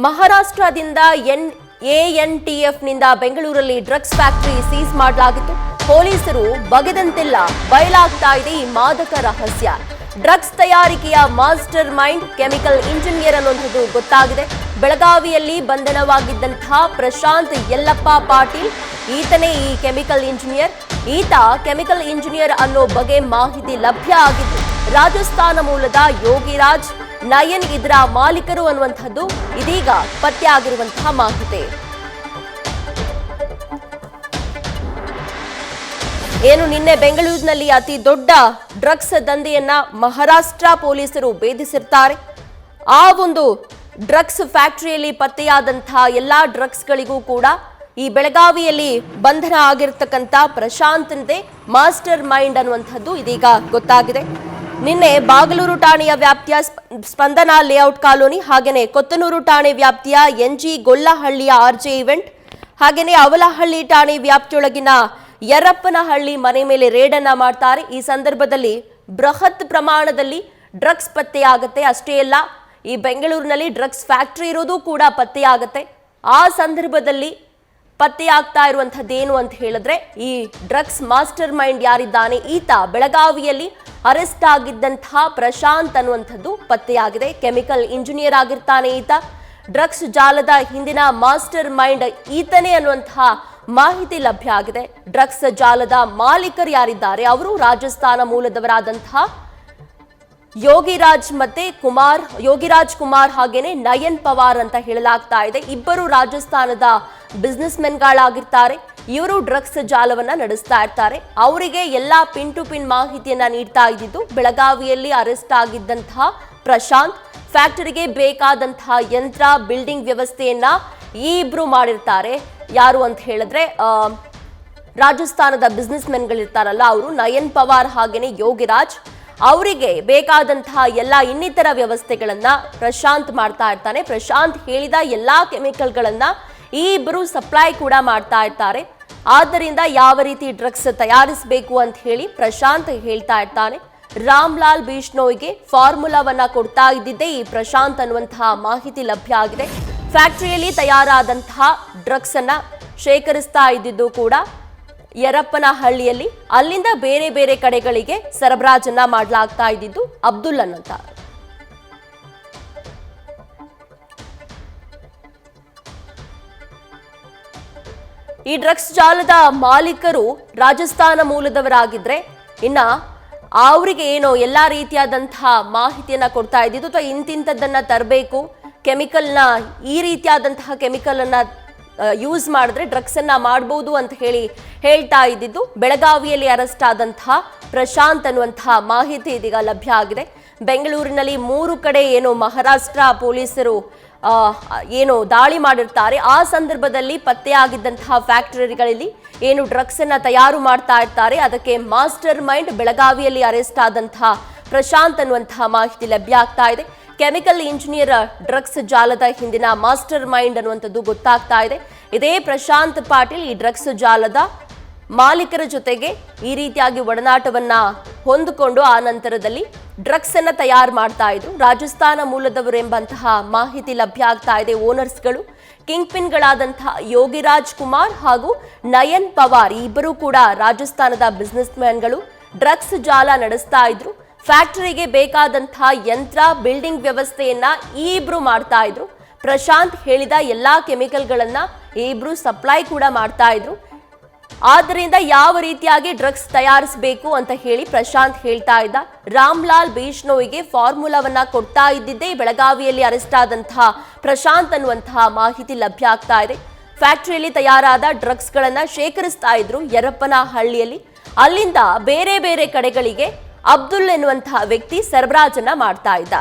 ಮಹಾರಾಷ್ಟ್ರದಿಂದ ANTF-ನಿಂದ ಬೆಂಗಳೂರಲ್ಲಿ drugs factory seize ಮಾಡಲಾಗಿತ್ತು. ಪೊಲೀಸರು ಬಗೆದಂತೆಲ್ಲ ಬಯಲಾಗ್ತಾ ಇದೆ ಈ ಮಾದಕ ರಹಸ್ಯ. ಡ್ರಗ್ಸ್ ತಯಾರಿಕೆಯ ಮಾಸ್ಟರ್ ಮೈಂಡ್ ಕೆಮಿಕಲ್ ಇಂಜಿನಿಯರ್ ಅನ್ನುವಂಥದ್ದು ಗೊತ್ತಾಗಿದೆ. ಬೆಳಗಾವಿಯಲ್ಲಿ ಬಂಧನವಾಗಿದ್ದಂತಹ ಪ್ರಶಾಂತ್ ಯಲ್ಲಪ್ಪ ಪಾಟೀಲ್ ಈತನೇ ಈ ಕೆಮಿಕಲ್ ಇಂಜಿನಿಯರ್. ಈತ ಕೆಮಿಕಲ್ ಇಂಜಿನಿಯರ್ ಅನ್ನೋ ಬಗ್ಗೆ ಮಾಹಿತಿ ಲಭ್ಯ ಆಗಿದ್ದು ರಾಜಸ್ಥಾನ ಮೂಲದ ಯೋಗಿರಾಜ್ ನಯನ್ ಇದರ ಮಾಲೀಕರು ಅನ್ನುವಂಥದ್ದು ಇದೀಗ ಪತ್ತೆಯಾಗಿರುವಂತಹ ಮಾಹಿತಿ. ಏನು ನಿನ್ನೆ ಬೆಂಗಳೂರಿನಲ್ಲಿ ಅತಿ ದೊಡ್ಡ ಡ್ರಗ್ಸ್ ದಂಧೆಯನ್ನ ಮಹಾರಾಷ್ಟ್ರ ಪೊಲೀಸರು ಭೇದಿಸಿರ್ತಾರೆ. ಆ ಒಂದು ಡ್ರಗ್ಸ್ ಫ್ಯಾಕ್ಟರಿಯಲ್ಲಿ ಪತ್ತೆಯಾದಂತಹ ಎಲ್ಲಾ ಡ್ರಗ್ಸ್ಗಳಿಗೂ ಕೂಡ ಈ ಬೆಳಗಾವಿಯಲ್ಲಿ ಬಂಧನ ಆಗಿರ್ತಕ್ಕಂಥ ಪ್ರಶಾಂತ್ನದೇ ಮಾಸ್ಟರ್ ಮೈಂಡ್ ಅನ್ನುವಂಥದ್ದು ಇದೀಗ ಗೊತ್ತಾಗಿದೆ. ನಿನ್ನೆ ಬಾಗಲೂರು ಠಾಣೆಯ ವ್ಯಾಪ್ತಿಯ ಸ್ಪಂದನ ಲೇಔಟ್ ಕಾಲೋನಿ ಹಾಗೆಯೇ ಕೊತ್ತನೂರು ಠಾಣೆ ವ್ಯಾಪ್ತಿಯ NG ಗೊಲ್ಲಹಳ್ಳಿಯ RJ ಇವೆಂಟ್ ಹಾಗೆಯೇ ಅವಲಹಳ್ಳಿ ಠಾಣೆ ವ್ಯಾಪ್ತಿಯೊಳಗಿನ ಯರಪ್ಪನಹಳ್ಳಿ ಮನೆ ಮೇಲೆ ರೇಡ್ ಅನ್ನ ಮಾಡ್ತಾರೆ. ಈ ಸಂದರ್ಭದಲ್ಲಿ ಬೃಹತ್ ಪ್ರಮಾಣದಲ್ಲಿ ಡ್ರಗ್ಸ್ ಪತ್ತೆಯಾಗುತ್ತೆ. ಅಷ್ಟೇ ಅಲ್ಲ, ಈ ಬೆಂಗಳೂರಿನಲ್ಲಿ ಡ್ರಗ್ಸ್ ಫ್ಯಾಕ್ಟರಿ ಇರೋದು ಕೂಡ ಪತ್ತೆಯಾಗುತ್ತೆ. ಆ ಸಂದರ್ಭದಲ್ಲಿ ಪತ್ತೆಯಾಗ್ತಾ ಇರುವಂತದ್ದೇನು ಅಂತ ಹೇಳಿದ್ರೆ ಈ ಡ್ರಗ್ಸ್ ಮಾಸ್ಟರ್ ಮೈಂಡ್ ಯಾರಿದ್ದಾನೆ ಈತ ಬೆಳಗಾವಿಯಲ್ಲಿ ಅರೆಸ್ಟ್ ಆಗಿದ್ದಂತಹ ಪ್ರಶಾಂತ್ ಅನ್ನುವಂಥದ್ದು ಪತ್ತೆಯಾಗಿದೆ. ಕೆಮಿಕಲ್ ಇಂಜಿನಿಯರ್ ಆಗಿರ್ತಾನೆ ಈತ. ಡ್ರಗ್ಸ್ ಜಾಲದ ಹಿಂದಿನ ಮಾಸ್ಟರ್ ಮೈಂಡ್ ಈತನೇ ಅನ್ನುವಂತಹ ಮಾಹಿತಿ ಲಭ್ಯ ಆಗಿದೆ. ಡ್ರಗ್ಸ್ ಜಾಲದ ಮಾಲೀಕರು ಯಾರಿದ್ದಾರೆ ಅವರು ರಾಜಸ್ಥಾನ ಮೂಲದವರಾದಂತಹ ಯೋಗಿರಾಜ್ ಕುಮಾರ್ ಹಾಗೇನೆ ನಯನ್ ಪವಾರ್ ಅಂತ ಹೇಳಲಾಗ್ತಾ ಇದೆ. ಇಬ್ಬರು ರಾಜಸ್ಥಾನದ ಬಿಸ್ನೆಸ್ ಮೆನ್ಗಳಾಗಿರ್ತಾರೆ. ಇವರು ಡ್ರಗ್ಸ್ ಜಾಲವನ್ನ ನಡೆಸ್ತಾ ಇರ್ತಾರೆ. ಅವರಿಗೆ ಎಲ್ಲಾ ಪಿನ್ ಟು ಪಿನ್ ಮಾಹಿತಿಯನ್ನ ನೀಡ್ತಾ ಇದ್ದಿದ್ದು ಬೆಳಗಾವಿಯಲ್ಲಿ ಅರೆಸ್ಟ್ ಆಗಿದ್ದಂತಹ ಪ್ರಶಾಂತ್. ಫ್ಯಾಕ್ಟರಿಗೆ ಬೇಕಾದಂತಹ ಯಂತ್ರ ಬಿಲ್ಡಿಂಗ್ ವ್ಯವಸ್ಥೆಯನ್ನ ಈ ಇಬ್ರು ಮಾಡಿರ್ತಾರೆ. ಯಾರು ಅಂತ ಹೇಳಿದ್ರೆ ರಾಜಸ್ಥಾನದ ಬಿಸ್ನೆಸ್ ಮೆನ್ಗಳಿರ್ತಾರಲ್ಲ ಅವರು, ನಯನ್ ಪವಾರ್ ಹಾಗೇನೆ ಯೋಗಿರಾಜ್. ಅವರಿಗೆ ಬೇಕಾದಂತಹ ಎಲ್ಲ ಇನ್ನಿತರ ವ್ಯವಸ್ಥೆಗಳನ್ನ ಪ್ರಶಾಂತ್ ಮಾಡ್ತಾ ಇರ್ತಾನೆ. ಪ್ರಶಾಂತ್ ಹೇಳಿದ ಎಲ್ಲಾ ಕೆಮಿಕಲ್ಗಳನ್ನ ಈ ಇಬ್ಬರು ಸಪ್ಲೈ ಕೂಡ ಮಾಡ್ತಾ ಇರ್ತಾರೆ. ಆದ್ದರಿಂದ ಯಾವ ರೀತಿ ಡ್ರಗ್ಸ್ ತಯಾರಿಸಬೇಕು ಅಂತ ಹೇಳಿ ಪ್ರಶಾಂತ್ ಹೇಳ್ತಾ ಇರ್ತಾನೆ. ರಾಮ್ಲಾಲ್ ಬಿಷ್ಣೋಯ್ಗೆ ಫಾರ್ಮುಲಾವನ್ನ ಕೊಡ್ತಾ ಇದ್ದಿದ್ದೇ ಈ ಪ್ರಶಾಂತ್ ಅನ್ನುವಂತಹ ಮಾಹಿತಿ ಲಭ್ಯ ಆಗಿದೆ. ಫ್ಯಾಕ್ಟರಿಯಲ್ಲಿ ತಯಾರಾದಂತಹ ಡ್ರಗ್ಸ್ ಅನ್ನ ಶೇಖರಿಸ್ತಾ ಇದ್ದಿದ್ದು ಕೂಡ ಯರಪ್ಪನಹಳ್ಳಿಯಲ್ಲಿ, ಅಲ್ಲಿಂದ ಬೇರೆ ಬೇರೆ ಕಡೆಗಳಿಗೆ ಸರಬರಾಜನ್ನ ಮಾಡಲಾಗ್ತಾ ಇದ್ದಿದ್ದು ಅಬ್ದುಲ್ಲನ್ ಅಂತ. ಈ ಡ್ರಗ್ಸ್ ಜಾಲದ ಮಾಲೀಕರು ರಾಜಸ್ಥಾನ ಮೂಲದವರಾಗಿದ್ರೆ ಇನ್ನ ಅವರಿಗೆ ಏನೋ ಎಲ್ಲಾ ರೀತಿಯಾದಂತಹ ಮಾಹಿತಿಯನ್ನ ಕೊಡ್ತಾ ಇದ್ದಿದ್ದು ಅಥವಾ ಇಂತಿಂಥದ್ದನ್ನ ತರಬೇಕು, ಕೆಮಿಕಲ್ನ ಈ ರೀತಿಯಾದಂತಹ ಕೆಮಿಕಲ್ ಅನ್ನ ಯೂಸ್ ಮಾಡಿದ್ರೆ ಡ್ರಗ್ಸ್ ಅನ್ನ ಮಾಡಬಹುದು ಅಂತ ಹೇಳ್ತಾ ಇದ್ದಿದ್ದು ಬೆಳಗಾವಿಯಲ್ಲಿ ಅರೆಸ್ಟ್ ಆದಂತಹ ಪ್ರಶಾಂತ್ ಅನ್ನುವಂತಹ ಮಾಹಿತಿ ಇದೀಗ ಲಭ್ಯ ಆಗಿದೆ. ಬೆಂಗಳೂರಿನಲ್ಲಿ 3 ಕಡೆ ಏನು ಮಹಾರಾಷ್ಟ್ರ ಪೊಲೀಸರು ಏನು ದಾಳಿ ಮಾಡಿರ್ತಾರೆ. ಆ ಸಂದರ್ಭದಲ್ಲಿ ಪತ್ತೆಯಾಗಿದ್ದಂತಹ ಫ್ಯಾಕ್ಟರಿಗಳಲ್ಲಿ ಏನು ಡ್ರಗ್ಸ್ ಅನ್ನ ತಯಾರು ಮಾಡ್ತಾ ಇರ್ತಾರೆ ಅದಕ್ಕೆ ಮಾಸ್ಟರ್ ಮೈಂಡ್ ಬೆಳಗಾವಿಯಲ್ಲಿ ಅರೆಸ್ಟ್ ಆದಂತಹ ಪ್ರಶಾಂತ್ ಅನ್ನುವಂತಹ ಮಾಹಿತಿ ಲಭ್ಯ ಆಗ್ತಾ ಇದೆ. ಕೆಮಿಕಲ್ ಇಂಜಿನಿಯರ್ ಡ್ರಗ್ಸ್ ಜಾಲದ ಹಿಂದಿನ ಮಾಸ್ಟರ್ ಮೈಂಡ್ ಅನ್ನುವಂಥದ್ದು ಗೊತ್ತಾಗ್ತಾ ಇದೆ. ಇದೇ ಪ್ರಶಾಂತ್ ಪಾಟೀಲ್ ಈ ಡ್ರಗ್ಸ್ ಜಾಲದ ಮಾಲೀಕರ ಜೊತೆಗೆ ಈ ರೀತಿಯಾಗಿ ಒಡನಾಟವನ್ನ ಹೊಂದಿಕೊಂಡು ಆ ನಂತರದಲ್ಲಿ ಡ್ರಗ್ಸ್ ಅನ್ನ ತಯಾರು ಮಾಡ್ತಾ ಇದ್ರು. ರಾಜಸ್ಥಾನ ಮೂಲದವರೆಂಬಂತಹ ಮಾಹಿತಿ ಲಭ್ಯ ಆಗ್ತಾ ಇದೆ. ಓನರ್ಸ್ಗಳು ಕಿಂಗ್ ಪಿನ್ಗಳಾದಂತಹ ಯೋಗಿರಾಜ್ ಕುಮಾರ್ ಹಾಗೂ ನಯನ್ ಪವಾರ್ ಇಬ್ಬರು ಕೂಡ ರಾಜಸ್ಥಾನದ ಬಿಸ್ನೆಸ್ ಮ್ಯಾನ್ಗಳು ಡ್ರಗ್ಸ್ ಜಾಲ ನಡೆಸ್ತಾ ಇದ್ರು. ಫ್ಯಾಕ್ಟರಿಗೆ ಬೇಕಾದಂತಹ ಯಂತ್ರ ಬಿಲ್ಡಿಂಗ್ ವ್ಯವಸ್ಥೆಯನ್ನ ಈ ಇಬ್ರು ಮಾಡ್ತಾ ಇದ್ರು. ಪ್ರಶಾಂತ್ ಹೇಳಿದ ಎಲ್ಲಾ ಕೆಮಿಕಲ್ಗಳನ್ನ ಈ ಇಬ್ರು ಸಪ್ಲೈ ಕೂಡ ಮಾಡ್ತಾ ಇದ್ರು. ಆದ್ದರಿಂದ ಯಾವ ರೀತಿಯಾಗಿ ಡ್ರಗ್ಸ್ ತಯಾರಿಸಬೇಕು ಅಂತ ಹೇಳಿ ಪ್ರಶಾಂತ್ ಹೇಳ್ತಾ ಇದ್ದ. ರಾಮ್ಲಾಲ್ ಬಿಷ್ಣೋಯ್ಗೆ ಫಾರ್ಮುಲಾವನ್ನ ಕೊಡ್ತಾ ಇದ್ದಿದ್ದೇ ಬೆಳಗಾವಿಯಲ್ಲಿ ಅರೆಸ್ಟ್ ಆದಂತಹ ಪ್ರಶಾಂತ್ ಅನ್ನುವಂತಹ ಮಾಹಿತಿ ಲಭ್ಯ ಆಗ್ತಾ ಇದೆ. ಫ್ಯಾಕ್ಟರಿಯಲ್ಲಿ ತಯಾರಾದ ಡ್ರಗ್ಸ್ ಗಳನ್ನ ಶೇಖರಿಸ್ತಾ ಇದ್ರು ಯರಪ್ಪನಹಳ್ಳಿಯಲ್ಲಿ. ಅಲ್ಲಿಂದ ಬೇರೆ ಬೇರೆ ಕಡೆಗಳಿಗೆ ಅಬ್ದುಲ್ ಎನ್ನುವಂತಹ ವ್ಯಕ್ತಿ ಸರಬರಾಜನ್ನ ಮಾಡ್ತಾ ಇದ್ದ.